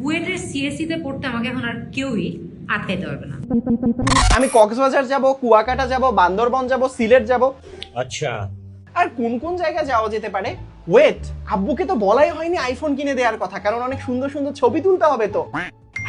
বুয়েটের সিএসসি তে পড়তে আমাকে এখন আর কেউই আটকাইতে পারবে না। আমি কক্সবাজার যাব, কুয়াকাটা যাব, বান্দরবন যাব, সিলেট যাব। আচ্ছা, আর কোন কোন জায়গায় যাওয়া যেতে পারে? ওয়েট, আব্বুকে তো বলাই হয়নি আইফোন কিনে দেওয়ার কথা, কারণ অনেক সুন্দর সুন্দর ছবি তুলতে হবে তো।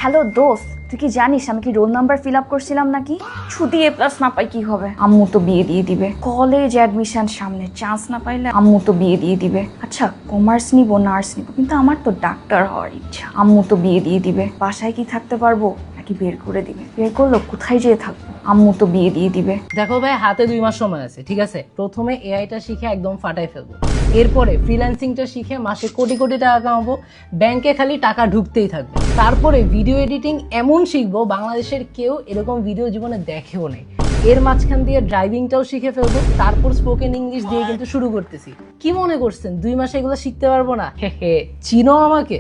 হ্যালো দোস্ত, তুই কি জানিস আমি কি রোল নাম্বার ফিল আপ করছিলাম নাকি? ছুটি এ প্লাস না পাই কি হবে? আম্মু তো বিয়ে দিয়ে দিবে। কলেজ অ্যাডমিশন সামনে, চান্স না পাইলে আম্মু তো বিয়ে দিয়ে দিবে। আচ্ছা, কমার্স নিব নার্স নিব, কিন্তু আমার তো ডাক্তার হওয়ার ইচ্ছা। আম্মু তো বিয়ে দিয়ে দিবে। বাসায় কি থাকতে পারবো নাকি বের করে দিবে? বের করলো কোথায় যেয়ে থাকবো? আম্মু তো বিয়ে দিয়ে দিবে। দেখো ভাই, হাতে 2 মাস সময় আছে, ঠিক আছে? প্রথমে এআইটা শিখে একদম ফাটাই ফেলবো, এরপরে ফ্রিল্যান্সিংটা শিখে মাসে কোটি কোটি টাকা কামাবো, ব্যাংকে খালি টাকা ঢুকতেই থাকবে। তারপরে ভিডিও এডিটিং এমন শিখবো বাংলাদেশের কেউ এরকম ভিডিও জীবনে দেখেও নেই। এর মাঝখান দিয়ে ড্রাইভিংটাও শিখে ফেলবো, তারপর স্পোকেন ইংলিশ দিয়ে কিন্তু শুরু করতেছি। কি মনে করছেন 2 মাসে এগুলো শিখতে পারবো না? হে হে, চিনো আমাকে?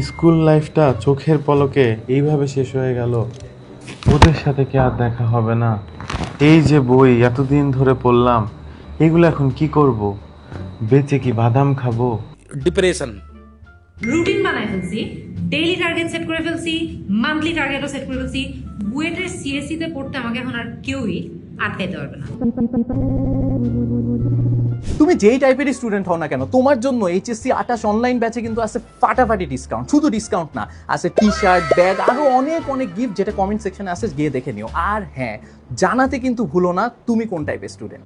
স্কুল লাইফটা চোখের পলকে এইভাবে শেষ হয়ে গেল। ওদের সাথে কি আর দেখা হবে না? এই যে বই এতদিন ধরে পড়লাম, এগুলো এখন কি করব? বেঁচে কি বাদাম খাবো? ডিপ্রেশন। রুটিন বানায় ফেলছি, ডেইলি টার্গেট সেট করে ফেলছি, মান্থলি টার্গেটও সেট করে ফেলছি। বুয়েটের সিএসসি তে পড়তে আমাকে এখন আর কেউই আটকাইতে পারবে না। তুমি যেই টাইপের স্টুডেন্ট হও না কেন, তোমার জন্য এইচএসসি 28 অনলাইন ব্যাচে কিন্তু আছে ফাটাফাটি ডিসকাউন্ট। শুধু ডিসকাউন্ট না, আছে টি শার্ট, ব্যাগ, আরো অনেক অনেক গিফট, যেটা কমেন্ট সেকশনে আছে, গিয়ে দেখে নিও। আর হ্যাঁ, জানাতে কিন্তু ভুলো না তুমি কোন টাইপের স্টুডেন্ট।